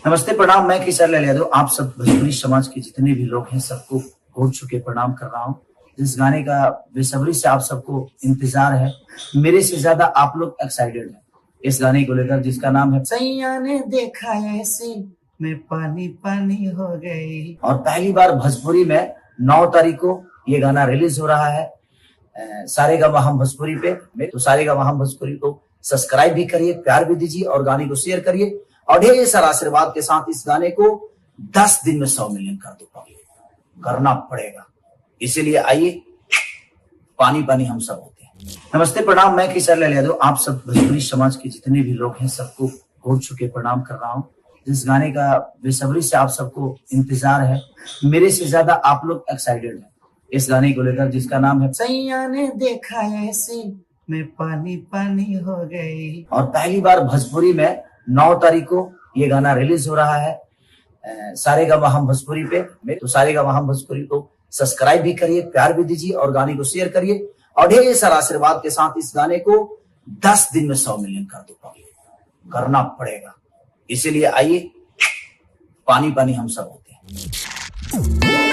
नमस्ते, प्रणाम। मैं किशोर लाल यादव आप सब भोजपुरी समाज के जितने भी लोग हैं सबको घोट चुके प्रणाम कर रहा हूँ। इस गाने का बेसब्री से आप सबको इंतजार है, मेरे से ज्यादा आप लोग एक्साइटेड हैं इस गाने को लेकर, जिसका नाम है सैया ने देखा ऐसे में पानी पानी हो गई। और पहली बार भोजपुरी में 9 तारीख को ये गाना रिलीज हो रहा है सारेगामा हम भोजपुरी पे। तो सारेगामा हम भोजपुरी को सब्सक्राइब भी करिए, प्यार भी दीजिए और गाने को शेयर करिए और ढेर सारा आशीर्वाद के साथ इस गाने को 10 दिन में 100 मिलियन कर दो। करना पड़ेगा, इसीलिए आइए, पानी पानी हम सब होते हैं। नमस्ते, प्रणाम। मैं किशोर लाल यादव आप सब भोजपुरी समाज के जितने भी लोग हैं सबको घोट चुके प्रणाम कर रहा हूँ। इस गाने का बेसब्री से आप सबको इंतजार है, मेरे से ज्यादा आप लोग एक्साइटेड हैं इस गाने को लेकर, जिसका नाम है सैया ने देखा ऐसे में पानी पानी हो गई। और पहली बार भोजपुरी में 9 तारीख को ये गाना रिलीज हो रहा है सारेगामा हम भोजपुरी पे। तो सारेगामा हम भोजपुरी को सब्सक्राइब भी करिए, प्यार भी दीजिए और गाने को शेयर करिए और ढेर सारा आशीर्वाद के साथ इस गाने को 10 दिन में 100 मिलियन कर दो। करना पड़ेगा, इसीलिए आइए, पानी पानी हम सब होते हैं।